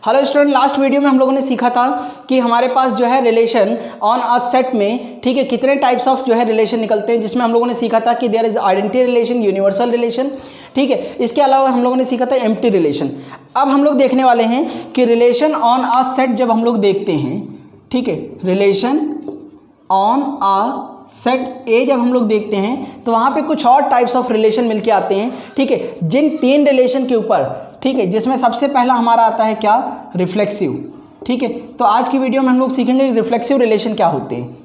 Hello student, last video में हम लोगों ने सीखा था कि हमारे पास जो है रिलेशन ऑन अ सेट में, ठीक है, कितने टाइप्स ऑफ जो है रिलेशन निकलते हैं, जिसमें हम लोगों ने सीखा था कि there is identity relation, universal relation, ठीक है। इसके अलावा हम लोगों ने सीखा था एम्प्टी रिलेशन। अब हम लोग देखने वाले हैं कि रिलेशन ऑन अ सेट जब हम लोग देखते हैं, ठीक है, रिलेशन ऑन अ सेट ए जब हम लोग देखते हैं तो वहाँ पे कुछ और टाइप्स ऑफ रिलेशन मिलके आते हैं, ठीक है, जिन तीन रिलेशन के ऊपर, ठीक है, जिसमें सबसे पहला हमारा आता है क्या, रिफ्लेक्सिव, ठीक है। तो आज की वीडियो में हम लोग सीखेंगे रिफ्लेक्सिव रिलेशन क्या होते हैं,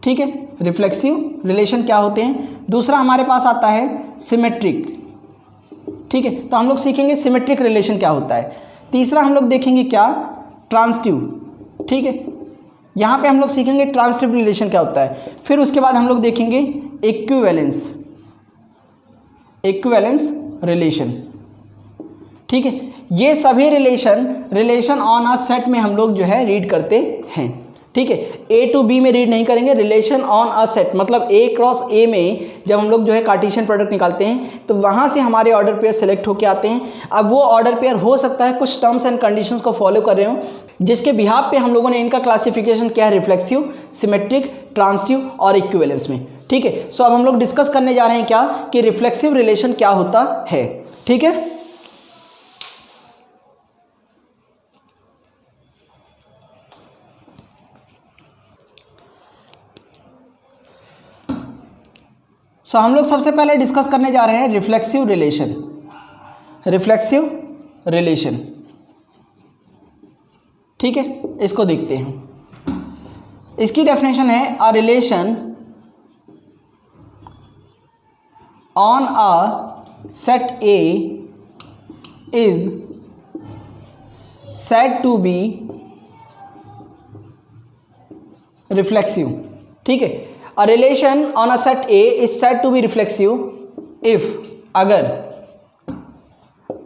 ठीक है, रिफ्लेक्सिव रिलेशन क्या होते हैं। दूसरा हमारे पास आता है सिमेट्रिक, ठीक है, तो हम लोग सीखेंगे सिमेट्रिक रिलेशन क्या होता है। तीसरा हम लोग देखेंगे क्या, ट्रांसटिव, ठीक है, यहाँ पे हम लोग सीखेंगे ट्रांसटिव रिलेशन क्या होता है। फिर उसके बाद हम लोग देखेंगे इक्विवेलेंस रिलेशन, ठीक है। ये सभी रिलेशन ऑन अ सेट में हम लोग जो है रीड करते हैं, ठीक है। ए टू बी में रीड नहीं करेंगे, रिलेशन ऑन अ सेट मतलब ए क्रॉस ए में जब हम लोग जो है कार्टेशियन प्रोडक्ट निकालते हैं तो वहाँ से हमारे ऑर्डर पेयर सेलेक्ट होकर आते हैं। अब वो ऑर्डर पेयर हो सकता है कुछ टर्म्स एंड कंडीशंस को फॉलो कर रहे हो, जिसके बिहाफ पे हम लोगों ने इनका क्लासिफिकेशन किया है रिफ्लेक्सिव, सिमेट्रिक, ट्रांसटिव और इक्विवेलेंस में, ठीक है। सो अब हम लोग डिस्कस करने जा रहे हैं क्या कि रिफ्लेक्सिव रिलेशन क्या होता है, ठीक है। सो हम लोग सबसे पहले डिस्कस करने जा रहे हैं रिफ्लेक्सिव रिलेशन, ठीक है। इसको देखते हैं। इसकी डेफिनेशन है a relation on a set A is said to be reflexive, ठीक है। A relation on a set A is said to be reflexive if अगर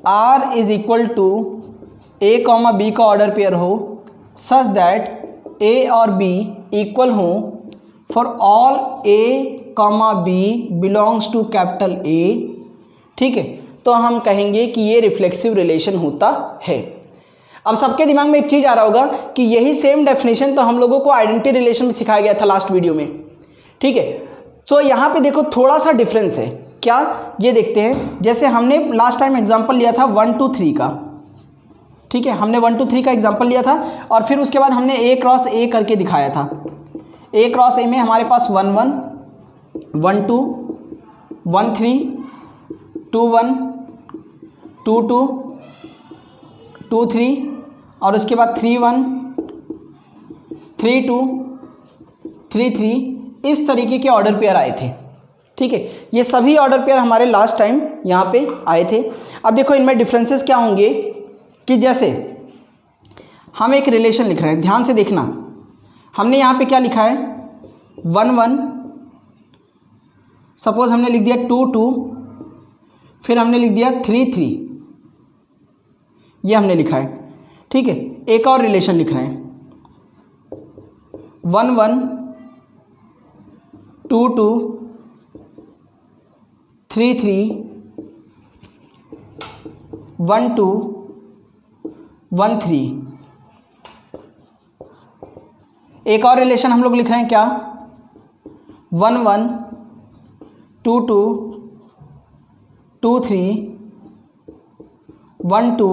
R is equal to A, B का ऑर्डर पेयर हो such that A और B equal हो for all A, B belongs to capital A, ठीक है, तो हम कहेंगे कि ये रिफ्लेक्सिव रिलेशन होता है। अब सबके दिमाग में एक चीज़ आ रहा होगा कि यही सेम डेफिनेशन तो हम लोगों को आइडेंटिटी रिलेशन में सिखाया गया था लास्ट वीडियो में, ठीक है। तो यहाँ पे देखो थोड़ा सा डिफरेंस है, क्या, ये देखते हैं। जैसे हमने लास्ट टाइम एग्जांपल लिया था 1 2 3 का, ठीक है, हमने 1 2 3 का एग्जांपल लिया था और फिर उसके बाद हमने ए क्रॉस ए करके दिखाया था। ए क्रॉस ए में हमारे पास 1 1 1 2 1 3 2 1 2 2 2 3 और उसके बाद 3 1 3 2 3 3, इस तरीके के ऑर्डर पेयर आए थे, ठीक है। ये सभी ऑर्डर पेयर हमारे लास्ट टाइम यहाँ पे आए थे। अब देखो इनमें डिफरेंसेस क्या होंगे कि जैसे हम एक रिलेशन लिख रहे हैं, ध्यान से देखना, हमने यहाँ पे क्या लिखा है 1 1, सपोज हमने लिख दिया 2 2, फिर हमने लिख दिया 3 3, ये हमने लिखा है, ठीक है। एक और रिलेशन लिख रहे हैं 1 1 2 2 3 3 1 2 1 3। एक और रिलेशन हम लोग लिख रहे हैं क्या 1 1 2 2 2 3 1 2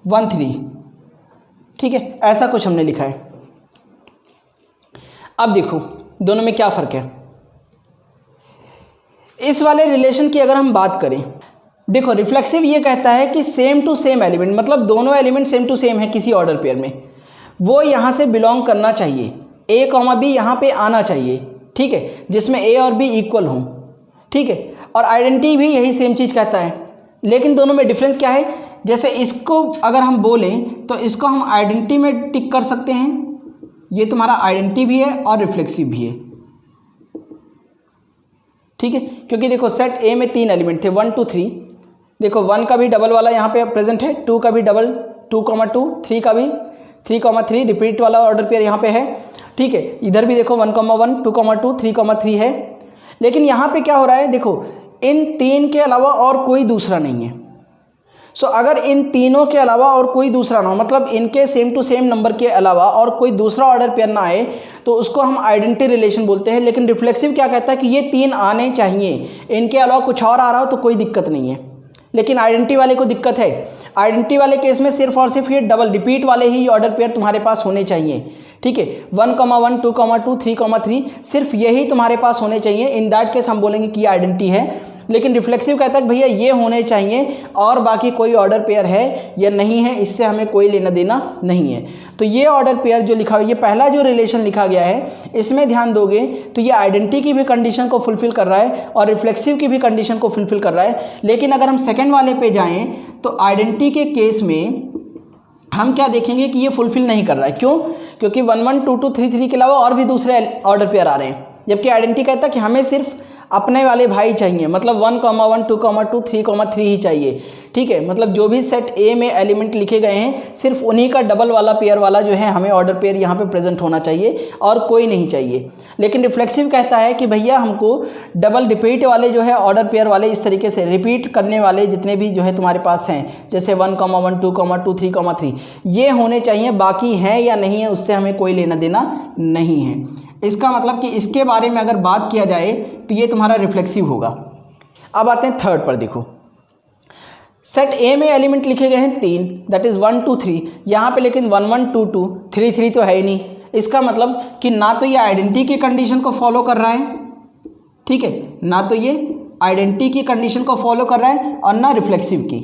1 3, ठीक है, ऐसा कुछ हमने लिखा है। अब देखो दोनों में क्या फ़र्क है। इस वाले रिलेशन की अगर हम बात करें, देखो रिफ्लेक्सिव ये कहता है कि सेम टू सेम एलिमेंट, मतलब दोनों एलिमेंट सेम टू सेम है किसी ऑर्डर पेयर में, वो यहाँ से बिलोंग करना चाहिए, A, B यहाँ पे आना चाहिए, ठीक है, जिसमें A और B इक्वल हों, ठीक है। और आइडेंटिटी भी यही सेम चीज़ कहता है, लेकिन दोनों में डिफरेंस क्या है। जैसे इसको अगर हम बोलें तो इसको हम आइडेंटिटी में टिक कर सकते हैं, ये तुम्हारा आइडेंटिटी भी है और रिफ्लेक्सिव भी है, ठीक है, क्योंकि देखो सेट ए में 3 एलिमेंट थे 1 2 3, देखो 1 का भी डबल वाला यहाँ पे प्रेजेंट है, 2 का भी डबल 2 2, 3 का भी 3 3 रिपीट वाला ऑर्डर पेयर यहाँ पे है, ठीक है। इधर भी देखो 1 1 2 2 3 3 है, लेकिन यहाँ पे क्या हो रहा है, देखो इन तीन के अलावा और कोई दूसरा नहीं है। सो अगर इन तीनों के अलावा और कोई दूसरा ना हो, मतलब इनके सेम टू सेम नंबर के अलावा और कोई दूसरा ऑर्डर पेयर ना आए, तो उसको हम आइडेंटिटी रिलेशन बोलते हैं। लेकिन रिफ्लेक्सिव क्या कहता है कि ये तीन आने चाहिए, इनके अलावा कुछ और आ रहा हो तो कोई दिक्कत नहीं है। लेकिन आइडेंटिटी वाले को दिक्कत है। आइडेंटिटी वाले केस में सिर्फ और सिर्फ ये डबल रिपीट वाले ही ऑर्डर पेयर तुम्हारे पास होने चाहिए, ठीक है। 1,1, 2,2, 3,3 सिर्फ यही तुम्हारे पास होने चाहिए। इन दैट केस हम बोलेंगे कि ये आइडेंटिटी है। लेकिन रिफ्लेक्सिव कहता है कि भैया ये होने चाहिए और बाकी कोई ऑर्डर पेयर है या नहीं है, इससे हमें कोई लेना देना नहीं है। तो ये ऑर्डर पेयर जो लिखा हुआ, ये पहला जो रिलेशन लिखा गया है, इसमें ध्यान दोगे तो ये आइडेंटिटी की भी कंडीशन को फुलफिल कर रहा है और रिफ्लेक्सिव की भी कंडीशन को फुलफिल कर रहा है। लेकिन अगर हम सेकेंड वाले पे जाएँ तो आइडेंटिटी के केस में हम क्या देखेंगे कि ये फुलफिल नहीं कर रहा है। क्यों? क्योंकि 1, 1, 2, 2, 3, 3 के अलावा और भी दूसरे ऑर्डर पेयर आ रहे हैं, जबकि आइडेंटिटी कहता है कि हमें सिर्फ अपने वाले भाई चाहिए, मतलब 1,1, 2,2, 3,3 ही चाहिए, ठीक है। मतलब जो भी सेट ए में एलिमेंट लिखे गए हैं सिर्फ उन्हीं का डबल वाला पेयर वाला जो है हमें ऑर्डर पेयर यहाँ पे प्रेजेंट होना चाहिए और कोई नहीं चाहिए। लेकिन रिफ्लेक्सिव कहता है कि भैया हमको डबल रिपीट वाले जो है ऑर्डर पेयर वाले, इस तरीके से रिपीट करने वाले जितने भी जो है तुम्हारे पास हैं, जैसे 1,1, 2,2, 3,3 ये होने चाहिए। बाकी हैं या नहीं है उससे हमें कोई लेना देना नहीं है। इसका मतलब कि इसके बारे में अगर बात किया जाए तो ये तुम्हारा रिफ्लेक्सिव होगा। अब आते हैं थर्ड पर। देखो सेट ए में एलिमेंट लिखे गए हैं 3, दैट इज़ 1, 2, 3। यहाँ पे लेकिन 1, 1, 2, 2, 3, 3 तो है ही नहीं। इसका मतलब कि ना तो ये आइडेंटिटी की कंडीशन को फॉलो कर रहा है, ठीक है, ना तो ये आइडेंटिटी की कंडीशन को फॉलो कर रहा है और ना रिफ्लेक्सिव की,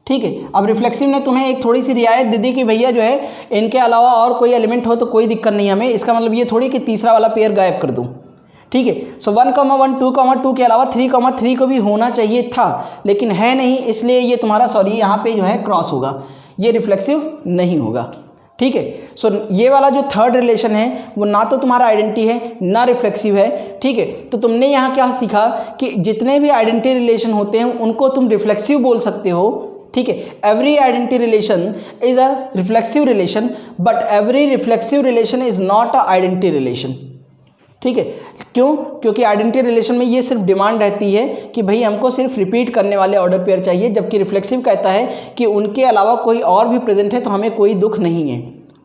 ठीक है। अब रिफ्लेक्सिव ने तुम्हें एक थोड़ी सी रियायत दे दी कि भैया जो है इनके अलावा और कोई एलिमेंट हो तो कोई दिक्कत नहीं हमें। इसका मतलब ये थोड़ी कि तीसरा वाला पेयर गायब कर दूं, ठीक है। सो 1,1, 2,2 के अलावा 3,3 को भी होना चाहिए था, लेकिन है नहीं, इसलिए ये तुम्हारा यहाँ पे जो है क्रॉस होगा, ये रिफ्लेक्सिव नहीं होगा, ठीक है। सो ये वाला जो थर्ड रिलेशन है वो ना तो तुम्हारा आइडेंटिटी है ना रिफ्लेक्सिव है, ठीक है। तो तुमने यहाँ क्या सीखा कि जितने भी आइडेंटिटी रिलेशन होते हैं उनको तुम रिफ्लेक्सिव बोल सकते हो, ठीक है। Every identity relation is a reflexive relation, but every reflexive relation is not a identity relation, ठीक है। क्यों? क्योंकि आइडेंटिटी रिलेशन में ये सिर्फ डिमांड रहती है कि भाई हमको सिर्फ रिपीट करने वाले ऑर्डर पेयर चाहिए, जबकि रिफ्लेक्सिव कहता है कि उनके अलावा कोई और भी प्रेजेंट है तो हमें कोई दुख नहीं है,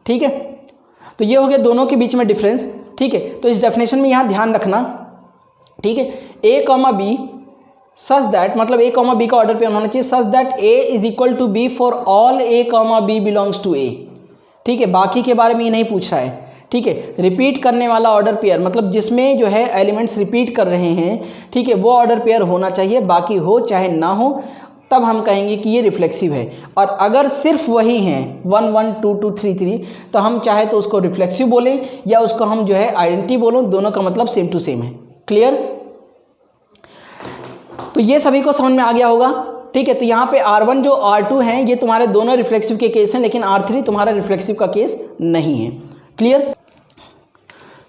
ठीक है। तो ये हो गया दोनों के बीच में डिफरेंस, ठीक है। तो इस डेफिनेशन में यहाँ ध्यान रखना, ठीक है। A comma B such that, मतलब ए कॉमा बी का ऑर्डर पेयर होना चाहिए such that A is equal to B for all A comma B belongs to A, ठीक है। बाकी के बारे में ये नहीं पूछ रहा है, ठीक है। रिपीट करने वाला ऑर्डर पेयर मतलब जिसमें जो है एलिमेंट्स रिपीट कर रहे हैं, ठीक है, वो ऑर्डर पेयर होना चाहिए, बाकी हो चाहे ना हो, तब हम कहेंगे कि ये रिफ्लेक्सिव है। और अगर सिर्फ वही हैं 1, 1, 2, 2, 3, 3 तो हम चाहे तो उसको रिफ्लेक्सिव बोलें या उसको हम जो है आइडेंटिटी बोलें, दोनों का मतलब सेम टू सेम है। क्लियर? तो ये सभी को समझ में आ गया होगा, ठीक है। तो यहाँ पे R1 जो R2 हैं ये तुम्हारे दोनों रिफ्लेक्सिव के केस हैं, लेकिन R3 तुम्हारा रिफ्लेक्सिव का केस नहीं है। क्लियर?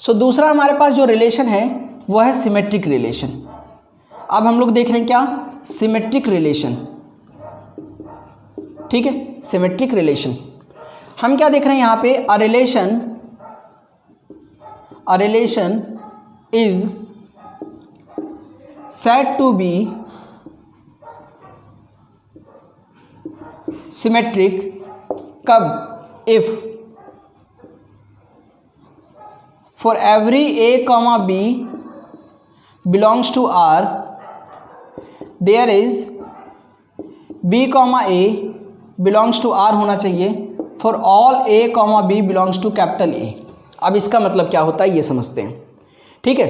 सो दूसरा हमारे पास जो रिलेशन है वो है सिमेट्रिक रिलेशन। अब हम लोग देख रहे हैं क्या? सिमेट्रिक रिलेशन, ठीक है। सिमेट्रिक रिलेशन हम क्या देख रहे हैं यहाँ पे? अ relation is said to be symmetric कब? if for every a comma b belongs to R there is b comma a belongs to R होना चाहिए for all a comma b belongs to capital A। अब इसका मतलब क्या होता है ये समझते हैं, ठीक है।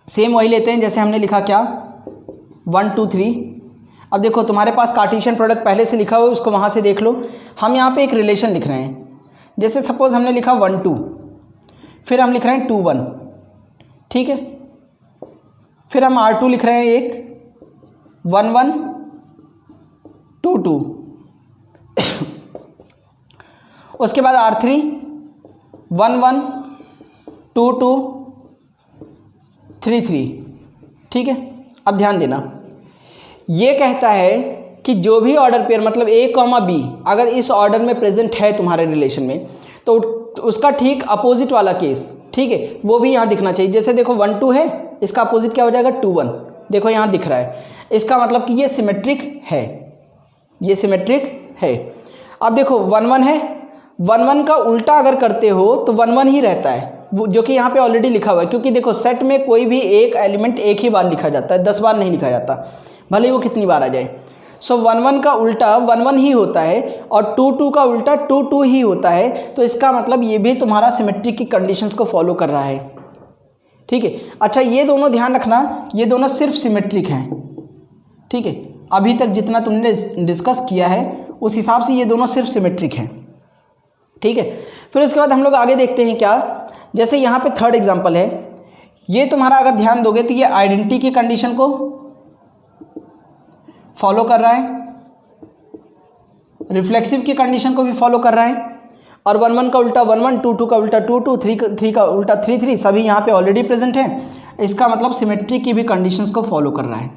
सेम वही लेते हैं जैसे हमने लिखा क्या 1, 2, 3। अब देखो तुम्हारे पास कार्टेशियन प्रोडक्ट पहले से लिखा हुआ है, उसको वहाँ से देख लो। हम यहाँ पे एक रिलेशन लिख रहे हैं, जैसे सपोज हमने लिखा 1, 2, फिर हम लिख रहे हैं 2, 1, ठीक है। फिर हम R2 लिख रहे हैं एक 1, 1, 2, 2 उसके बाद R3 1, 1, 2, 2, 3, 3, ठीक है। अब ध्यान देना, ये कहता है कि जो भी ऑर्डर पेयर मतलब A कॉमा B अगर इस ऑर्डर में प्रेजेंट है तुम्हारे रिलेशन में, तो उसका ठीक अपोजिट वाला केस, ठीक है, वो भी यहाँ दिखना चाहिए। जैसे देखो 1, 2 है, इसका अपोजिट क्या हो जाएगा 2, 1। देखो यहाँ दिख रहा है, इसका मतलब कि ये सिमेट्रिक है, ये सिमेट्रिक है। अब देखो 1 1 है, 1 1 का उल्टा अगर करते हो तो 1 1 ही रहता है, जो कि यहाँ पे ऑलरेडी लिखा हुआ है, क्योंकि देखो सेट में कोई भी एक एलिमेंट एक ही बार लिखा जाता है, 10 बार नहीं लिखा जाता, भले ही वो कितनी बार आ जाए। सो 1 1 का उल्टा 1 1 ही होता है और 2 2 का उल्टा 2 2 ही होता है। तो इसका मतलब ये भी तुम्हारा सिमेट्रिक की कंडीशंस को फॉलो कर रहा है। ठीक है, अच्छा ये दोनों ध्यान रखना, ये दोनों सिर्फ सिमेट्रिक हैं। ठीक है, अभी तक जितना तुमने डिस्कस किया है उस हिसाब से ये दोनों सिर्फ सिमेट्रिक हैं। ठीक है, फिर उसके बाद हम लोग आगे देखते हैं क्या, जैसे यहाँ पे थर्ड एग्जांपल है, ये तुम्हारा अगर ध्यान दोगे तो ये आइडेंटिटी की कंडीशन को फॉलो कर रहा है, रिफ्लेक्सिव की कंडीशन को भी फॉलो कर रहा है, और 1 1 का उल्टा 1 1, 2 2 का उल्टा 2 2, 3 3 का उल्टा 3 3 सभी यहाँ पे ऑलरेडी प्रेजेंट है। इसका मतलब सिमेट्री की भी कंडीशंस को फॉलो कर रहा है।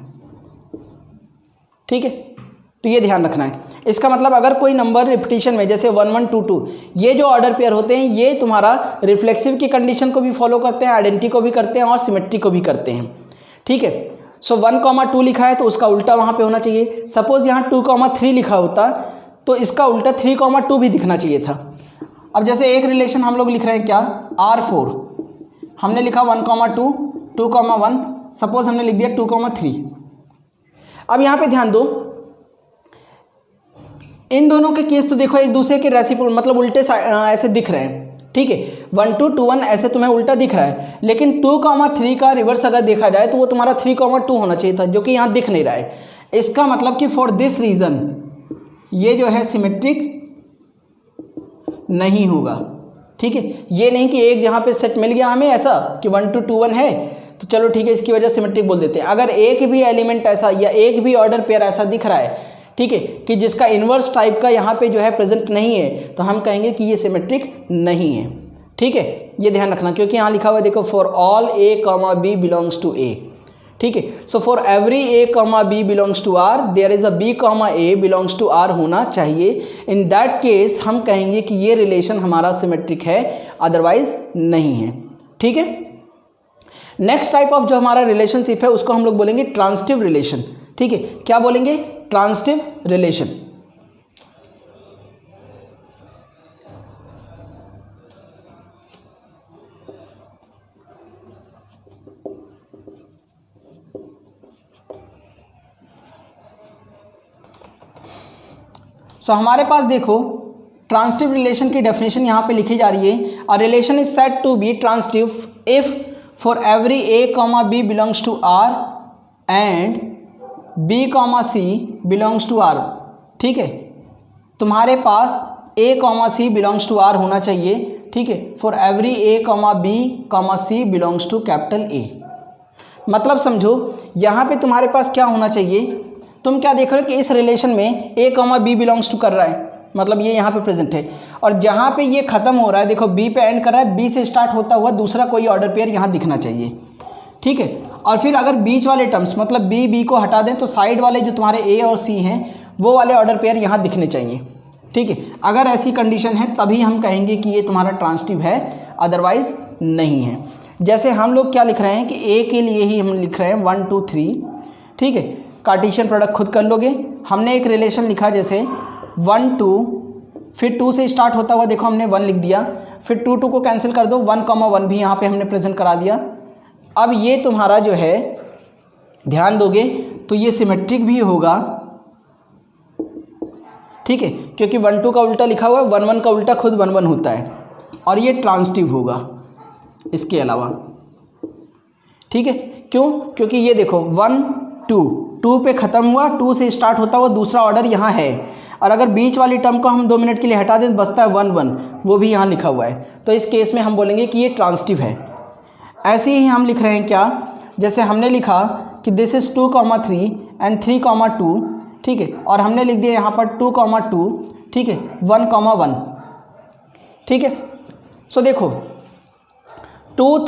ठीक है, तो ये ध्यान रखना है। इसका मतलब अगर कोई नंबर रिपीटिशन में जैसे 1 1 2 2 ये जो ऑर्डर पेयर होते हैं ये तुम्हारा रिफ्लेक्सिव की कंडीशन को भी फॉलो करते हैं, आइडेंटिटी को भी करते हैं और सिमेट्री को भी करते हैं। ठीक है, सो 1 2 लिखा है तो उसका उल्टा वहाँ पे होना चाहिए। सपोज यहाँ 2 3 लिखा होता तो इसका उल्टा 3 2 भी दिखना चाहिए था। अब जैसे एक रिलेशन हम लोग लिख रहे हैं क्या, R4, हमने लिखा 1 2 2 1, सपोज हमने लिख दिया 2 3। अब यहाँ पे ध्यान दो, इन दोनों के केस तो देखो एक दूसरे के रेसिप्रोकल मतलब उल्टे ऐसे दिख रहे हैं। ठीक है, 1 2 2 1 ऐसे तुम्हें उल्टा दिख रहा है, लेकिन 2 3 का रिवर्स अगर देखा जाए तो वो तुम्हारा 3 2 होना चाहिए था, जो कि यहाँ दिख नहीं रहा है। इसका मतलब कि फॉर दिस रीज़न ये जो है सिमेट्रिक नहीं होगा। ठीक है, ये नहीं कि एक जहाँ पे सेट मिल गया हमें ऐसा कि 1 2 2 1 है तो चलो ठीक है इसकी वजह से सिमेट्रिक बोल देते हैं। अगर एक भी एलिमेंट ऐसा या एक भी ऑर्डर पेयर ऐसा दिख रहा है, ठीक है, कि जिसका इन्वर्स टाइप का यहाँ पे जो है प्रेजेंट नहीं है, तो हम कहेंगे कि ये सिमेट्रिक नहीं है। ठीक है, ये ध्यान रखना, क्योंकि यहाँ लिखा हुआ है देखो for all A, B belongs to A। ठीक है, so for every A, B belongs to R there is a B, A belongs to R होना चाहिए। इन दैट केस हम कहेंगे कि ये रिलेशन हमारा सिमेट्रिक है, अदरवाइज नहीं है। ठीक है, नेक्स्ट टाइप ऑफ जो हमारा रिलेशनशिप है उसको हम लोग बोलेंगे ट्रांजिटिव रिलेशन। ठीक है, क्या बोलेंगे, ट्रांजिटिव रिलेशन। सो हमारे पास देखो ट्रांजिटिव रिलेशन की डेफिनेशन यहाँ पे लिखी जा रही है। A relation is said to be transitive if for every A, B belongs to R and B, C belongs to R। ठीक है, तुम्हारे पास A, C belongs to R होना चाहिए। ठीक है, for every A, B, C belongs to capital A। मतलब समझो यहाँ पे तुम्हारे पास क्या होना चाहिए, तुम क्या देख रहे हो कि इस रिलेशन में A, B बिलोंग्स टू कर रहा है, मतलब ये यहाँ पे प्रेजेंट है, और जहाँ पे ये खत्म हो रहा है देखो B पे एंड कर रहा है, B से स्टार्ट होता हुआ दूसरा कोई ऑर्डर पेयर यहाँ दिखना चाहिए। ठीक है, और फिर अगर बीच वाले टर्म्स मतलब B को हटा दें तो साइड वाले जो तुम्हारे A और C हैं वो वाले ऑर्डर पेयर यहाँ दिखने चाहिए। ठीक है, अगर ऐसी कंडीशन है तभी हम कहेंगे कि ये तुम्हारा ट्रांजिटिव है, अदरवाइज नहीं है। जैसे हम लोग क्या लिख रहे हैं कि A के लिए ही हम लिख रहे हैं 1 2 3। ठीक है, कार्टेशियन प्रोडक्ट खुद कर लोगे। हमने एक रिलेशन लिखा जैसे 1 2, फिर 2 से स्टार्ट होता हुआ देखो हमने 1 लिख दिया, फिर 2 2 को कैंसिल कर दो, 1 1 भी यहाँ पे हमने प्रेजेंट करा दिया। अब ये तुम्हारा जो है ध्यान दोगे तो ये सिमेट्रिक भी होगा। ठीक है, क्योंकि 1 2 का उल्टा लिखा हुआ है, 1 1 का उल्टा खुद 1 1 होता है, और ये ट्रांजिटिव होगा इसके अलावा। ठीक है, क्यों, क्योंकि ये देखो 1 2 पे ख़त्म हुआ, 2 से स्टार्ट होता हुआ दूसरा ऑर्डर यहाँ है, और अगर बीच वाली टर्म को हम 2 मिनट के लिए हटा दें बचता है 1 1, वो भी यहाँ लिखा हुआ है, तो इस केस में हम बोलेंगे कि ये ट्रांजिटिव है। ऐसे ही हम लिख रहे हैं क्या, जैसे हमने लिखा कि दिस इज़ 2 3 एंड 3 2। ठीक है, और हमने लिख दिया यहाँ पर 2 2। ठीक है, 1 1। ठीक है, सो देखो 2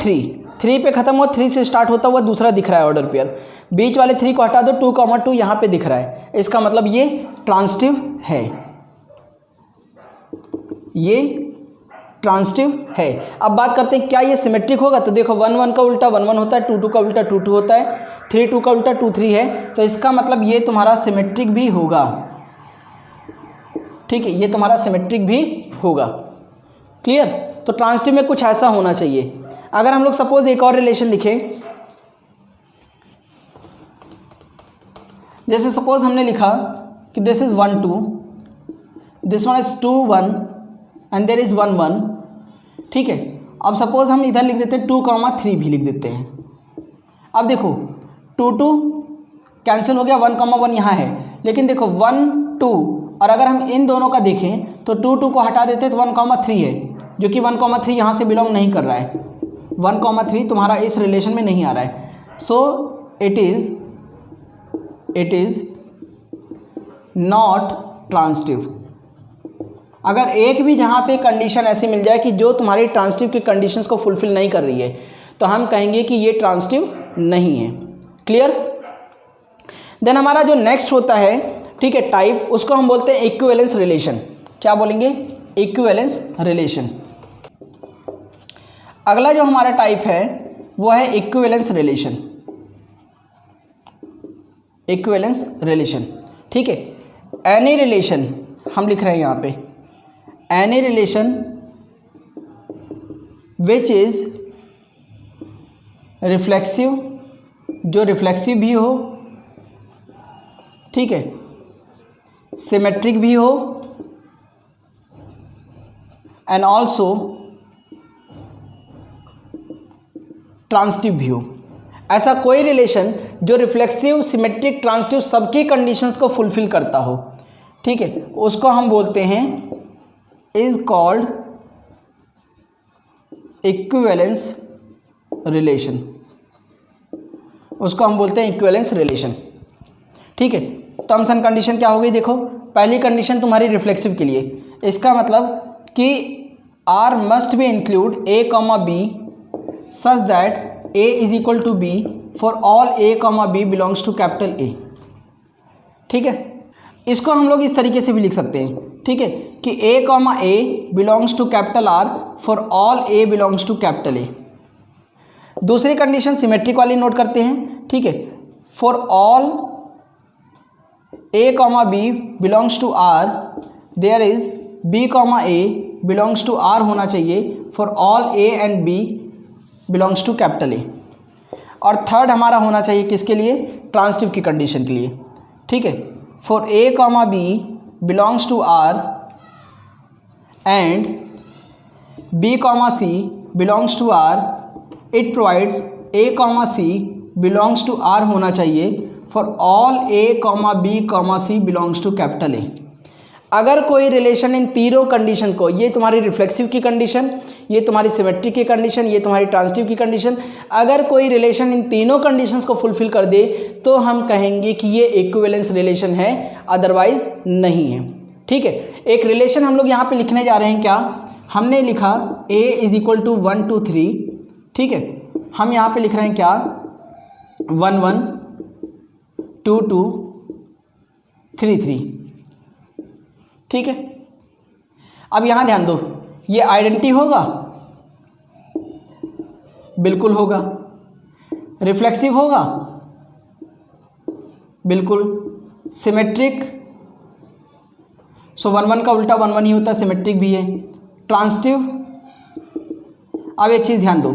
3 पे ख़त्म हुआ, 3 से स्टार्ट होता हुआ दूसरा दिख रहा है ऑर्डर पेयर, बीच वाले 3 को हटा दो, 2 2 यहाँ पे दिख रहा है, इसका मतलब ये ट्रांजिटिव है, ये ट्रांजिटिव है। अब बात करते हैं क्या ये सिमेट्रिक होगा, तो देखो 1 1 का उल्टा 1 1 होता है, 2 2 का उल्टा 2 2 होता है, 3 2 का उल्टा 2 3 है, तो इसका मतलब ये तुम्हारा सिमेट्रिक भी होगा। ठीक है, ये तुम्हारा सिमेट्रिक भी होगा। क्लियर? तो ट्रांजिटिव में कुछ ऐसा होना चाहिए। अगर हम लोग सपोज एक और रिलेशन लिखें, जैसे सपोज हमने लिखा कि this is 1 2, this one is 2 1 and there is 1 1, ठीक है। अब सपोज हम इधर लिख देते हैं 2,3 भी लिख देते हैं। अब देखो 2 2 कैंसिल हो गया, 1,1 यहाँ है, लेकिन देखो 1 2, और अगर हम इन दोनों का देखें तो 2 2 को हटा देते हैं तो 1,3 है, जो कि 1,3 यहाँ से बिलोंग नहीं कर रहा है। 1,3 तुम्हारा इस रिलेशन में नहीं आ रहा है, so it is not transitive. अगर एक भी जहाँ पे कंडीशन ऐसी मिल जाए कि जो तुम्हारी ट्रांजिटिव की कंडीशंस को फुलफिल नहीं कर रही है, तो हम कहेंगे कि ये ट्रांजिटिव नहीं है। क्लियर? देन हमारा जो नेक्स्ट होता है, ठीक है, टाइप, उसको हम बोलते हैं इक्विवेलेंस रिलेशन। क्या बोलेंगे? Equivalence relation. अगला जो हमारा टाइप है वो है इक्विवेलेंस रिलेशन। इक्विवेलेंस रिलेशन, ठीक है। एनी रिलेशन हम लिख रहे हैं यहाँ पे, any relation which is reflexive, जो रिफ्लेक्सिव भी हो, ठीक है, सिमेट्रिक भी हो, एंड ऑल्सो ट्रांजिटिव भी हो। ऐसा कोई रिलेशन जो रिफ्लेक्सिव, सिमेट्रिक, ट्रांजिटिव सबकी कंडीशंस को फुलफिल करता हो, ठीक है, उसको हम बोलते हैं इज कॉल्ड इक्विवेलेंस रिलेशन। उसको हम बोलते हैं इक्विवेलेंस रिलेशन, ठीक है। टर्म्स एंड कंडीशन क्या हो गई? देखो, पहली कंडीशन तुम्हारी रिफ्लेक्सिव के लिए, इसका मतलब कि R must be include A comma B such that A is equal to B for all A comma B belongs to capital A, ठीक है। इसको हम लोग इस तरीके से भी लिख सकते हैं, ठीक है, कि A comma A belongs to capital R for all A belongs to capital A. दूसरी कंडीशन सिमेट्रिक वाली नोट करते हैं, ठीक है, for all A comma B belongs to R there is B comma A belongs to R होना चाहिए for all A and B belongs to capital A. और third हमारा होना चाहिए किसके लिए? ट्रांजिटिव की कंडीशन के लिए, ठीक है, for A comma B belongs to R and B comma C belongs to R, it provides A comma C belongs to R होना चाहिए for all A comma B comma C belongs to capital A. अगर कोई relation in तीनों condition को, ये तुम्हारी reflexive की condition, ये तुम्हारी सिमेट्रिक की कंडीशन, ये तुम्हारी ट्रांजिटिव की कंडीशन, अगर कोई रिलेशन इन तीनों कंडीशंस को फुलफिल कर दे तो हम कहेंगे कि ये इक्विवेलेंस रिलेशन है, अदरवाइज नहीं है, ठीक है। एक रिलेशन हम लोग यहाँ पे लिखने जा रहे हैं, क्या हमने लिखा a इज इक्वल टू 1 2 3, ठीक है, हम यहाँ पे लिख रहे हैं क्या 1 1 2 2 3 3, ठीक है। अब यहां ध्यान दो, ये आइडेंटिटी होगा? बिल्कुल होगा। रिफ्लेक्सिव होगा? बिल्कुल। सिमेट्रिक, सो 1 1 का उल्टा 1 1 ही होता है, सिमेट्रिक भी है। ट्रांजिटिव, अब एक चीज़ ध्यान दो,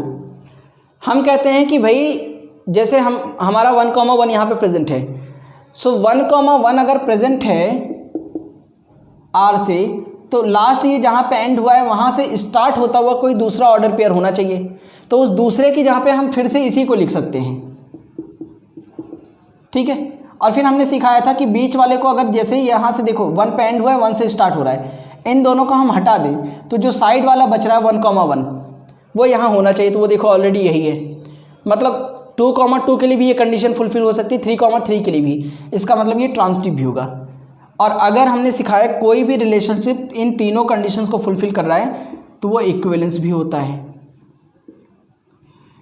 हम कहते हैं कि भाई जैसे हमारा 1,1 यहाँ पे प्रेजेंट है, सो 1,1 अगर प्रेजेंट है आर से, तो लास्ट ये जहाँ पे एंड हुआ है वहाँ से स्टार्ट होता हुआ कोई दूसरा ऑर्डर पेयर होना चाहिए, तो उस दूसरे की जहाँ पे हम फिर से इसी को लिख सकते हैं, ठीक है। और फिर हमने सिखाया था कि बीच वाले को अगर जैसे ही यहाँ से देखो 1 पे एंड हुआ है, 1 से स्टार्ट हो रहा है, इन दोनों को हम हटा दें तो जो साइड वाला बच रहा है 1,1 वो यहाँ होना चाहिए, तो वो देखो ऑलरेडी यही है। मतलब 2,2 के लिए भी ये कंडीशन फुलफिल हो सकती है, 3,3 के लिए भी, इसका मतलब ये ट्रांजिटिव भी होगा। और अगर हमने सिखाया कोई भी रिलेशनशिप इन तीनों कंडीशंस को फुलफिल कर रहा है तो वो इक्विवेलेंस भी होता है,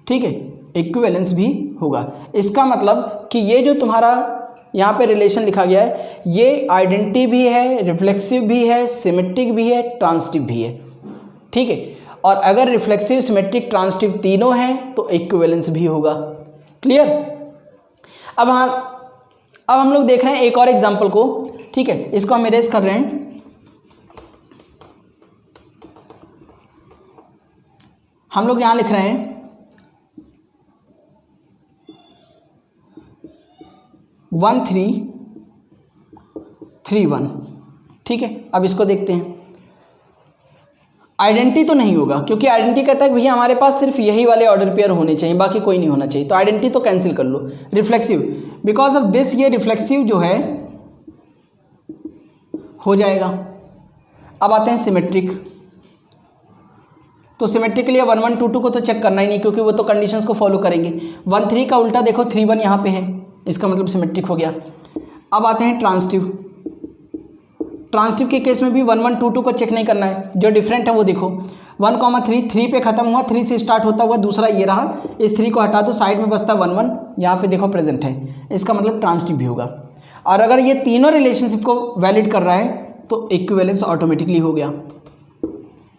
ठीक है, इक्विवेलेंस भी होगा। इसका मतलब कि ये जो तुम्हारा यहाँ पे रिलेशन लिखा गया है, ये आइडेंटिटी भी है, रिफ्लेक्सिव भी है, सिमेट्रिक भी है, ट्रांजिटिव भी है, ठीक है। और अगर रिफ्लेक्सिव, सिमेट्रिक, ट्रांजिटिव तीनों हैं तो इक्विवेलेंस भी होगा। क्लियर? अब हम लोग देख रहे हैं एक और एग्जाम्पल को, ठीक है, इसको हम इरेज कर रहे हैं। हम लोग यहाँ लिख रहे हैं 1 3 3 1, ठीक है। अब इसको देखते हैं, आइडेंटिटी तो नहीं होगा क्योंकि आइडेंटिटी कहता है कि भैया हमारे पास सिर्फ यही वाले ऑर्डर पेयर होने चाहिए, बाकी कोई नहीं होना चाहिए, तो आइडेंटिटी तो कैंसिल कर लो। रिफ्लेक्सिव, बिकॉज ऑफ दिस ये रिफ्लेक्सिव जो है हो जाएगा। अब आते हैं सिमेट्रिक, तो सिमेट्रिक के लिए 1 1 2 2 को तो चेक करना ही नहीं क्योंकि वो तो कंडीशंस को फॉलो करेंगे। 1 3 का उल्टा देखो 3 1 यहाँ पे है, इसका मतलब सिमेट्रिक हो गया। अब आते हैं ट्रांसिटिव, ट्रांसिटिव के केस में भी 1 1 2 2 को चेक नहीं करना है, जो डिफरेंट है वो देखो 1 3 3 पे खत्म हुआ, 3 से स्टार्ट होता हुआ दूसरा ये रहा, इस 3 को हटा दो, साइड में बचता 1 1, यहाँ पे देखो प्रेजेंट है, इसका मतलब ट्रांसिटिव भी होगा। और अगर ये तीनों रिलेशनशिप को वैलिड कर रहा है तो इक्विवेलेंस ऑटोमेटिकली हो गया,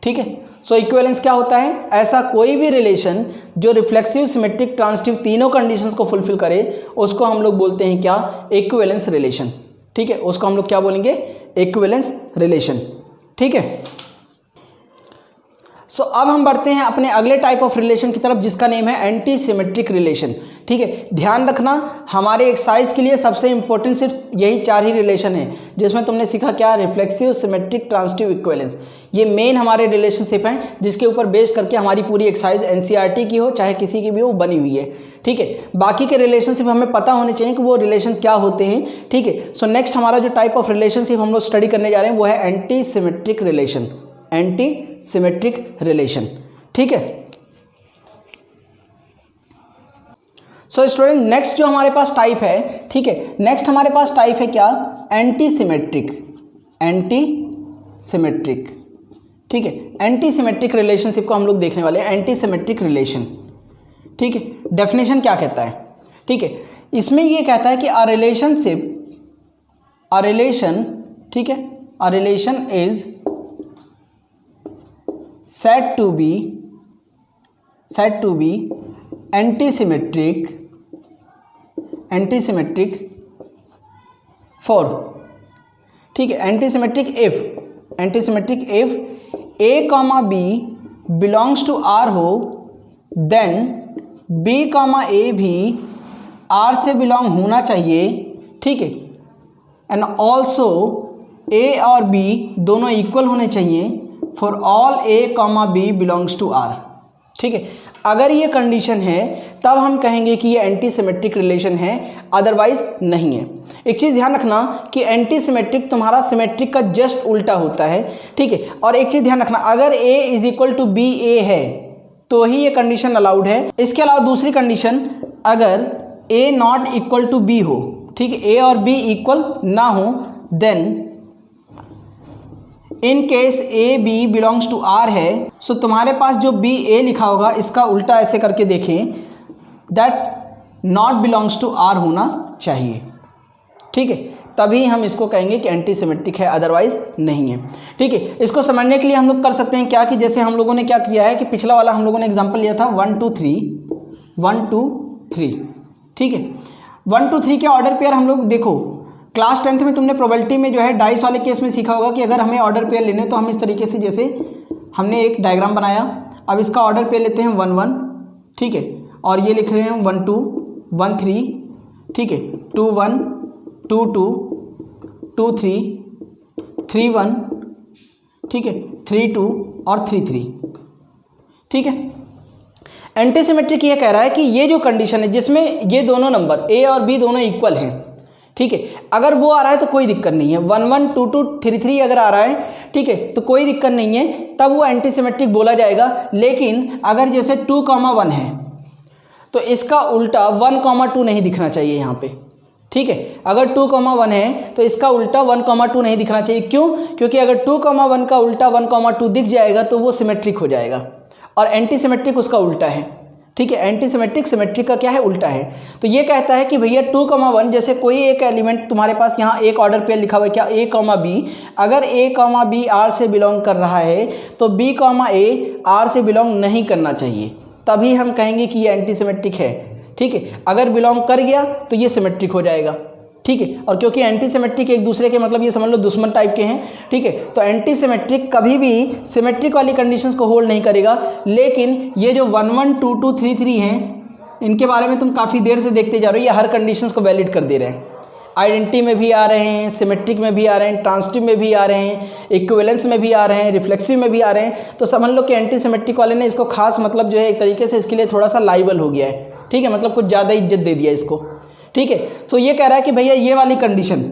ठीक है। सो इक्विवेलेंस क्या होता है, ऐसा कोई भी रिलेशन जो रिफ्लेक्सिव, सिमेट्रिक, ट्रांसिटिव तीनों कंडीशंस को फुलफिल करे उसको हम लोग बोलते हैं क्या, इक्विवेलेंस रिलेशन, ठीक है। उसको हम लोग क्या बोलेंगे, इक्विवेलेंस रिलेशन, ठीक है। सो अब हम बढ़ते हैं अपने अगले टाइप ऑफ रिलेशन की तरफ जिसका नेम है एंटी सिमेट्रिक रिलेशन, ठीक है। ध्यान रखना हमारे एक्सरसाइज के लिए सबसे इंपॉर्टेंट सिर्फ यही 4 ही रिलेशन है जिसमें तुमने सीखा क्या, रिफ्लेक्सिव, सिमेट्रिक, ट्रांसिटिव, इक्विवेलेंस। ये मेन हमारे रिलेशनशिप हैं जिसके ऊपर बेस करके हमारी पूरी एक्सरसाइज एनसीईआरटी की हो चाहे किसी की भी हो बनी हुई है, ठीक है। बाकी के रिलेशनशिप हमें पता होने चाहिए कि वो रिलेशन क्या होते हैं, ठीक है। सो नेक्स्ट हमारा जो टाइप ऑफ रिलेशनशिप हम लोग स्टडी करने जा रहे हैं वो है anti symmetric relation, anti symmetric relation, ठीक है। सो स्टूडेंट नेक्स्ट जो हमारे पास टाइप है, ठीक है, नेक्स्ट हमारे पास टाइप है क्या, एंटी सिमेट्रिक, एंटी सिमेट्रिक, ठीक है। एंटी सिमेट्रिक रिलेशनशिप को हम लोग देखने वाले हैं, एंटी सिमेट्रिक रिलेशन, ठीक है। डेफिनेशन क्या कहता है, ठीक है, इसमें ये कहता है कि अ रिलेशनशिप, अ रिलेशन, ठीक है, a relation is said to be antisymmetric for, ठीक है, antisymmetric if a comma b belongs to R हो then b comma a भी R से बिलोंग होना चाहिए, ठीक है। एंड ऑल्सो a और b दोनों इक्वल होने चाहिए for all a comma b belongs to R, ठीक है। अगर ये कंडीशन है तब हम कहेंगे कि ये एंटी सिमेट्रिक रिलेशन है, अदरवाइज नहीं है। एक चीज़ ध्यान रखना कि एंटी सिमेट्रिक तुम्हारा सिमेट्रिक का जस्ट उल्टा होता है, ठीक है। और एक चीज़ ध्यान रखना, अगर a is equal to B A है तो ही ये कंडीशन अलाउड है। इसके अलावा दूसरी कंडीशन, अगर a not equal to b हो, ठीक है, a और b इक्वल ना हो, then in case A B belongs to R है, सो तुम्हारे पास जो बी ए लिखा होगा इसका उल्टा ऐसे करके देखें, that not belongs to R होना चाहिए, ठीक है। तभी हम इसको कहेंगे कि एंटी सिमेट्रिक है, अदरवाइज नहीं है, ठीक है। इसको समझने के लिए हम लोग कर सकते हैं क्या कि जैसे हम लोगों ने क्या किया है कि पिछला वाला हम लोगों ने एग्जाम्पल लिया था 1 2 3, 1 2 3, ठीक है। 1 2 3 के ऑर्डर पेयर हम लोग देखो क्लास 10th में तुमने प्रोबेबिलिटी में जो है डाइस वाले केस में सीखा होगा कि अगर हमें ऑर्डर पेयर लेने तो हम इस तरीके से, जैसे हमने एक डायग्राम बनाया, अब इसका ऑर्डर पेयर लेते हैं 1 1, ठीक है, और ये लिख रहे हैं 1 2 1 3, ठीक है, 2 1 2 2 2 3 3 1, ठीक है, 3 2 और 3 3, ठीक है। एंटीसिमेट्रिक ये कह रहा है कि ये जो कंडीशन है जिसमें ये दोनों नंबर ए और बी दोनों इक्वल हैं, ठीक है, अगर वो आ रहा है तो कोई दिक्कत नहीं है, 1 1 2 2 3 3 अगर आ रहा है, ठीक है, तो कोई दिक्कत नहीं है, तब वो एंटीसिमेट्रिक बोला जाएगा। लेकिन अगर जैसे 2 1 है तो इसका उल्टा 1 2 नहीं दिखना चाहिए यहाँ पे, ठीक है। अगर 2 1 है तो इसका उल्टा 1 2 नहीं दिखना चाहिए, क्यों? क्योंकि अगर 2 1 का उल्टा 1 2 दिख जाएगा तो वो सिमेट्रिक हो जाएगा, और एंटीसिमेट्रिक उसका उल्टा है, ठीक है। एंटीसिमेट्रिक सिमेट्रिक का क्या है, उल्टा है। तो ये कहता है कि भैया 2 1 जैसे कोई एक एलिमेंट तुम्हारे पास यहाँ एक ऑर्डर पेयर लिखा हुआ है क्या, a b, अगर a b R से बिलोंग कर रहा है तो b a R से बिलोंग नहीं करना चाहिए, तभी हम कहेंगे कि ये एंटीसिमेट्रिक है, ठीक है। अगर बिलोंग कर गया तो ये सिमेट्रिक हो जाएगा, ठीक है। और क्योंकि एंटी सिमेट्रिक एक दूसरे के मतलब ये समझ लो दुश्मन टाइप के हैं, ठीक है, तो एंटी सिमेट्रिक कभी भी सिमेट्रिक वाली कंडीशंस को होल्ड नहीं करेगा। लेकिन ये जो 1 1 2 2 3 3 हैं, इनके बारे में तुम काफ़ी देर से देखते जा रहे हो, ये हर कंडीशंस को वैलिड कर दे रहे हैं। आइडेंटिटी में भी आ रहे हैं, सिमेट्रिक में भी आ रहे हैं, ट्रांसिटिव में भी आ रहे हैं, इक्विवेलेंस में भी आ रहे हैं, रिफ्लेक्सिव में भी आ रहे हैं। तो समझ लो कि एंटी सिमेट्रिक वाले ने इसको खास मतलब जो है एक तरीके से इसके लिए थोड़ा सा लाइबल हो गया है, ठीक है, मतलब कुछ ज़्यादा इज्जत दे दिया इसको, ठीक है। सो ये कह रहा है कि भैया ये वाली कंडीशन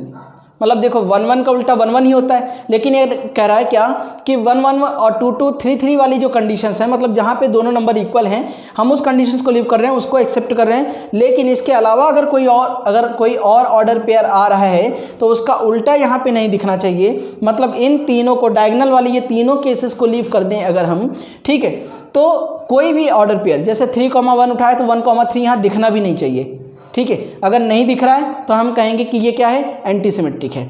मतलब देखो 1 1 का उल्टा 1 1 ही होता है, लेकिन ये कह रहा है क्या कि 1 1 और 2 2 3 3 वाली जो कंडीशंस हैं, मतलब जहाँ पे दोनों नंबर इक्वल हैं, हम उस कंडीशंस को लीव कर रहे हैं, उसको एक्सेप्ट कर रहे हैं। लेकिन इसके अलावा अगर कोई और ऑर्डर पेयर आ रहा है तो उसका उल्टा यहाँ पे नहीं दिखना चाहिए। मतलब इन तीनों को डायगोनल वाली ये तीनों केसेस को लीव कर दें अगर हम, ठीक है, तो कोई भी ऑर्डर पेयर जैसे 3,1 उठाए तो 1,3 यहाँ दिखना भी नहीं चाहिए, ठीक है। अगर नहीं दिख रहा है तो हम कहेंगे कि ये क्या है, एंटी सिमेट्रिक है,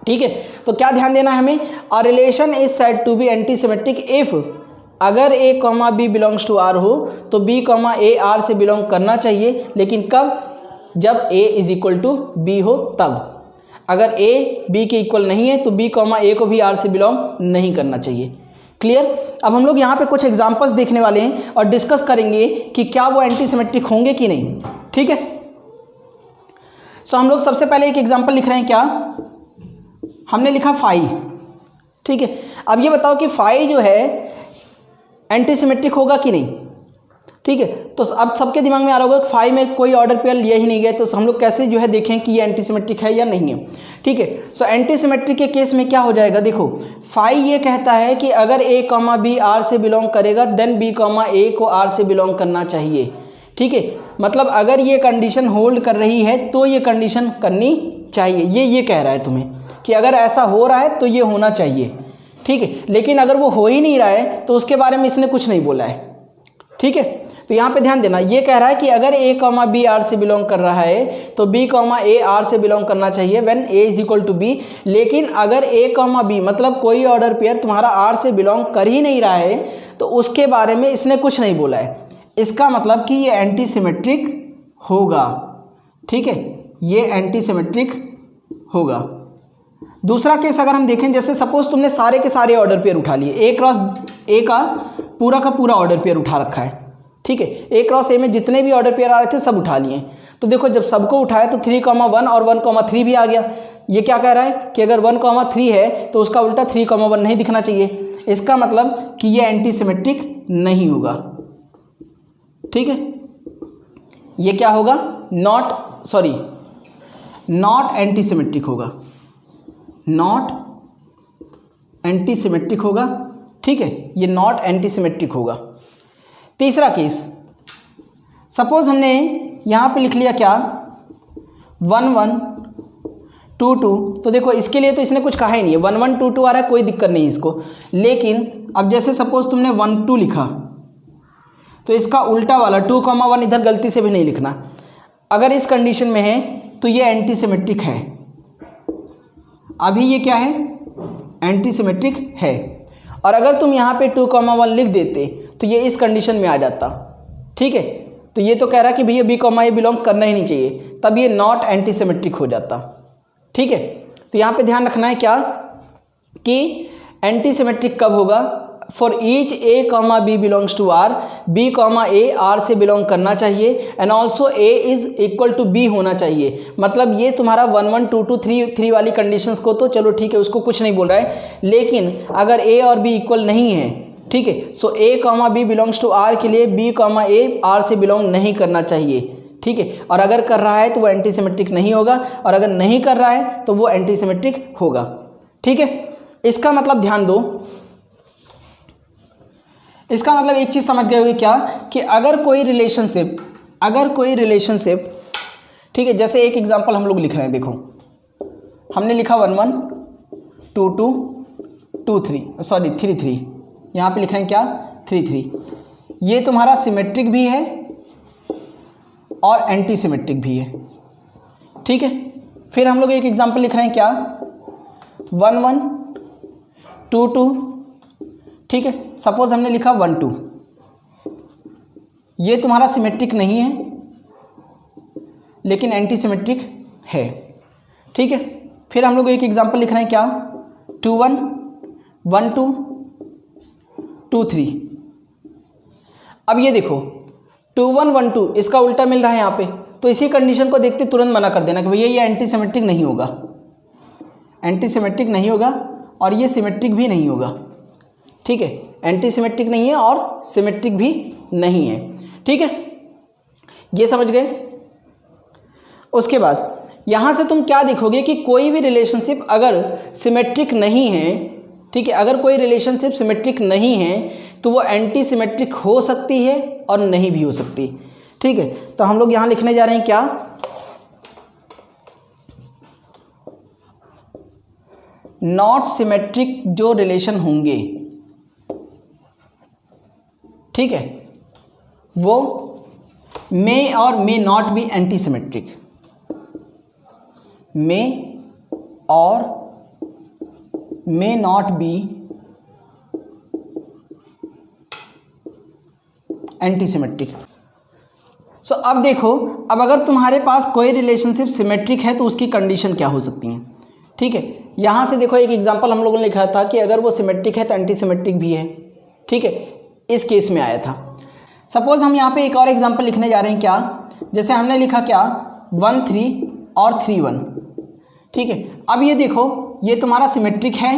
ठीक है। तो क्या ध्यान देना है हमें, a relation is said to be anti symmetric if अगर a, b belongs to r हो तो b, a r से बिलोंग करना चाहिए, लेकिन कब, जब a is equal to b हो तब। अगर a b के इक्वल नहीं है तो b, a को भी r से बिलोंग नहीं करना चाहिए। क्लियर। अब हम लोग यहाँ पे कुछ एग्जांपल्स देखने वाले हैं और डिस्कस करेंगे कि क्या वो एंटी सिमेट्रिक होंगे कि नहीं, ठीक है। सो हम लोग सबसे पहले एक एग्जांपल लिख रहे हैं, क्या हमने लिखा फाई, ठीक है। अब ये बताओ कि फाई जो है एंटी सिमेट्रिक होगा कि नहीं, ठीक है। तो अब सबके दिमाग में आ रहा होगा कि फाई में कोई ऑर्डर पेयर लिया ही नहीं गया, तो हम लोग कैसे जो है देखें कि ये एंटी सिमेट्रिक है या नहीं है, ठीक है। सो एंटी सिमेट्रिक के केस में क्या हो जाएगा, देखो फाई ये कहता है कि अगर a, b r से बिलोंग करेगा देन b, a को r से बिलोंग करना चाहिए, ठीक है। मतलब अगर ये कंडीशन होल्ड कर रही है तो ये कंडीशन करनी चाहिए, ये कह रहा है तुम्हें कि अगर ऐसा हो रहा है तो ये होना चाहिए, ठीक है। लेकिन अगर वो हो ही नहीं रहा है तो उसके बारे में इसने कुछ नहीं बोला है, ठीक है। तो यहाँ पे ध्यान देना, ये कह रहा है कि अगर a, b r से बिलोंग कर रहा है तो b, a r से बिलोंग करना चाहिए when a is equal to b। लेकिन अगर a, b मतलब कोई ऑर्डर पेयर तुम्हारा r से बिलोंग कर ही नहीं रहा है तो उसके बारे में इसने कुछ नहीं बोला है। इसका मतलब कि ये एंटी सिमेट्रिक होगा, ठीक है, ये एंटी सिमेट्रिक होगा। दूसरा केस अगर हम देखें, जैसे सपोज तुमने सारे के सारे ऑर्डर पेयर उठा लिए, a क्रॉस a का पूरा ऑर्डर पेयर उठा रखा है, ठीक है। a क्रॉस a में जितने भी ऑर्डर पेयर आ रहे थे सब उठा लिए। तो देखो जब सबको उठाया तो 3,1 और 1,3 भी आ गया। ये क्या कह रहा है कि अगर 1,3 है तो उसका उल्टा 3,1 नहीं दिखना चाहिए। इसका मतलब कि ये एंटी सिमेट्रिक नहीं होगा, ठीक है। ये क्या होगा, नॉट एंटी सिमेट्रिक होगा, नॉट एंटी सिमेट्रिक होगा, ठीक है, ये नॉट एंटी सिमेट्रिक होगा। तीसरा केस, सपोज हमने यहाँ पे लिख लिया क्या 1 1 2 2, तो देखो इसके लिए तो इसने कुछ कहा ही नहीं है, 1 1 2 2 आ रहा है, कोई दिक्कत नहीं इसको। लेकिन अब जैसे सपोज तुमने 1 2 लिखा तो इसका उल्टा वाला 2,1 इधर गलती से भी नहीं लिखना। अगर इस कंडीशन में है तो ये एंटी सिमेट्रिक है, अभी ये क्या है, एंटी सिमेट्रिक है। और अगर तुम यहाँ पे 2,1 लिख देते तो ये इस कंडीशन में आ जाता, ठीक है। तो ये तो कह रहा है कि भैया b, a बिलोंग करना ही नहीं चाहिए, तब ये नॉट एंटी सिमेट्रिक हो जाता, ठीक है। तो यहाँ पे ध्यान रखना है क्या कि एंटी सिमेट्रिक कब होगा, for each a, b belongs to r, b, a r से बिलोंग करना चाहिए and also a is equal to b होना चाहिए। मतलब ये तुम्हारा 1 1 2 2 3 3 वाली कंडीशंस को तो चलो ठीक है, उसको कुछ नहीं बोल रहा है। लेकिन अगर a और b इक्वल नहीं है, ठीक है, so a, b belongs to r के लिए b, a r से बिलोंग नहीं करना चाहिए, ठीक है। और अगर कर रहा है तो वो एंटी सिमेट्रिक नहीं होगा, और अगर नहीं कर रहा है तो वो एंटी सिमेट्रिक होगा, ठीक है। इसका मतलब ध्यान दो, इसका मतलब एक चीज़ समझ गए होंगे क्या कि अगर कोई रिलेशनशिप, ठीक है, जैसे एक एग्जांपल हम लोग लिख रहे हैं, देखो हमने लिखा 1 1 2 2 2 3 सॉरी 3 3, यहाँ पे लिख रहे हैं क्या 3 3। ये तुम्हारा सिमेट्रिक भी है और एंटी सिमेट्रिक भी है, ठीक है। फिर हम लोग एक एग्जांपल लिख रहे हैं क्या 1 1 2 2, ठीक है। सपोज हमने लिखा 1 2, ये तुम्हारा सिमेट्रिक नहीं है लेकिन एंटी सिमेट्रिक है, ठीक है। फिर हम लोग एक एग्जांपल लिख रहे हैं, क्या, 2 1 1 2 2 3। अब ये देखो 2 1 1 2 इसका उल्टा मिल रहा है यहाँ पे, तो इसी कंडीशन को देखते तुरंत मना कर देना कि भैया ये एंटी सिमेट्रिक नहीं होगा, एंटी सिमेट्रिक नहीं होगा और ये सिमेट्रिक भी नहीं होगा। ठीक है, एंटी सिमेट्रिक नहीं है और सिमेट्रिक भी नहीं है। ठीक है, ये समझ गए। उसके बाद यहाँ से तुम क्या देखोगे कि कोई भी रिलेशनशिप अगर सिमेट्रिक नहीं है, ठीक है, अगर कोई रिलेशनशिप सिमेट्रिक नहीं है तो वो एंटी सिमेट्रिक हो सकती है और नहीं भी हो सकती। ठीक है, तो हम लोग यहाँ लिखने जा रहे हैं, क्या, नॉट सिमेट्रिक जो रिलेशन होंगे, ठीक है, वो मे और may not be anti symmetric, may और may not be anti symmetric. So अब देखो, अब अगर तुम्हारे पास कोई रिलेशनशिप सिमेट्रिक है तो उसकी कंडीशन क्या हो सकती है। ठीक है, यहाँ से देखो एक एग्जांपल हम लोगों ने लिखा था कि अगर वो सिमेट्रिक है तो एंटी सिमेट्रिक भी है। ठीक है, इस केस में आया था। सपोज हम यहाँ पे एक और एग्जांपल लिखने जा रहे हैं, क्या, जैसे हमने लिखा क्या, 1 3 और 3 1। ठीक है, अब ये देखो ये तुम्हारा सिमेट्रिक है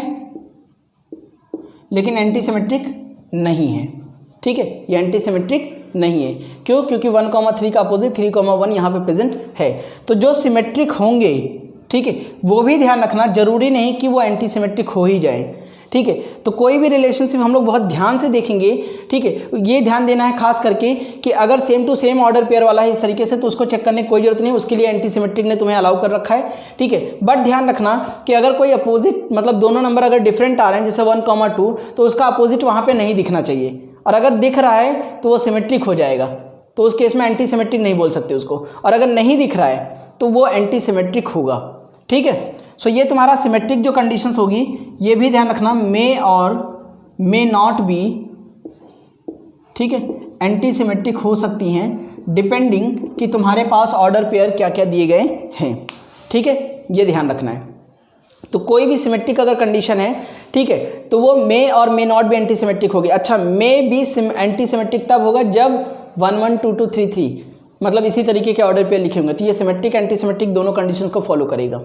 लेकिन एंटी सिमेट्रिक नहीं है। ठीक है, ये एंटी सिमेट्रिक नहीं है, क्यों, क्योंकि 1,3 का अपोजिट 3,1 यहाँ पे प्रेजेंट है। तो जो सिमेट्रिक होंगे, ठीक है, वो भी ध्यान रखना, जरूरी नहीं कि वो एंटी सिमेट्रिक हो ही जाए। ठीक है, तो कोई भी रिलेशनशिप हम लोग बहुत ध्यान से देखेंगे। ठीक है, ये ध्यान देना है खास करके कि अगर same to same order pair वाला है इस तरीके से तो उसको चेक करने की कोई जरूरत नहीं, उसके लिए एंटी सिमेट्रिक ने तुम्हें अलाउ कर रखा है। ठीक है, बट ध्यान रखना कि अगर कोई अपोजिट, मतलब दोनों नंबर अगर डिफरेंट आ रहे हैं, जैसे 1,2, तो उसका अपोजिट वहाँ पर नहीं दिखना चाहिए, और अगर दिख रहा है तो वो सिमेट्रिक हो जाएगा, तो उस केस में एंटी सिमेट्रिक नहीं बोल सकते उसको, और अगर नहीं दिख रहा है तो वो एंटी सिमेट्रिक होगा। ठीक है, सो ये तुम्हारा सिमेट्रिक जो कंडीशंस होगी ये भी ध्यान रखना, मे और मे नॉट बी, ठीक है, एंटी सिमेट्रिक हो सकती हैं डिपेंडिंग कि तुम्हारे पास ऑर्डर पेयर क्या क्या दिए गए हैं। ठीक है, ये ध्यान रखना है। तो कोई भी सिमेट्रिक अगर कंडीशन है, ठीक है, तो वो मे और मे नॉट भी एंटी सिमेट्रिक होगी। अच्छा, मे भी एंटी सिमेट्रिक तब होगा जब 1 1 2 2 3 3, मतलब इसी तरीके के ऑर्डर पेयर लिखे होंगे, तो ये सिमेट्रिक एंटी सिमेट्रिक दोनों कंडीशंस को फॉलो करेगा।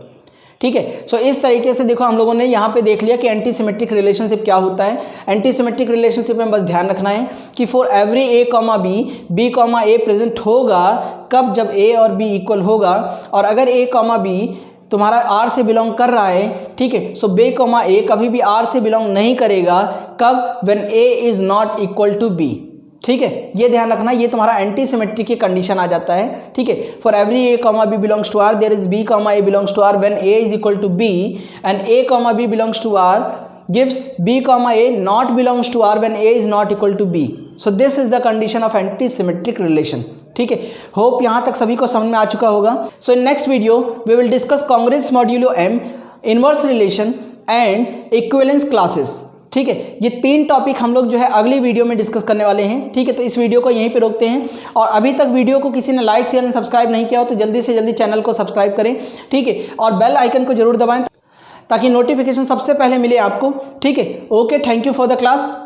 ठीक है, सो इस तरीके से देखो हम लोगों ने यहाँ पे देख लिया कि एंटी सिमेट्रिक रिलेशनशिप क्या होता है। एंटी सिमेट्रिक रिलेशनशिप में बस ध्यान रखना है कि for every A comma B, B comma A present होगा कब, जब ए और बी इक्वल होगा, और अगर ए कॉमा बी तुम्हारा आर से बिलोंग कर रहा है, ठीक है, सो बी कॉमा ए कभी भी आर से बिलोंग नहीं करेगा, कब, when A is not equal to B. ठीक है, ये ध्यान रखना, ये तुम्हारा एंटी सिमेट्रिक की कंडीशन आ जाता है। ठीक है, for every A comma B belongs to R there is B comma A belongs to R when A is equal to B, and A comma B belongs to R gives B comma A not belongs to R when A is not equal to B. So this is the condition of antisymmetric relation. ठीक है, hope यहाँ तक सभी को समझ में आ चुका होगा। So in next video we will discuss congruence modulo M, inverse relation and equivalence classes. ठीक है, ये 3 टॉपिक हम लोग जो है अगली वीडियो में डिस्कस करने वाले हैं। ठीक है, तो इस वीडियो को यहीं पे रोकते हैं, और अभी तक वीडियो को किसी ने लाइक शेयर एंड सब्सक्राइब नहीं किया हो तो जल्दी से जल्दी चैनल को सब्सक्राइब करें। ठीक है, और बेल आइकन को जरूर दबाएं ताकि नोटिफिकेशन सबसे पहले मिले आपको। ठीक है, okay, thank you for the class.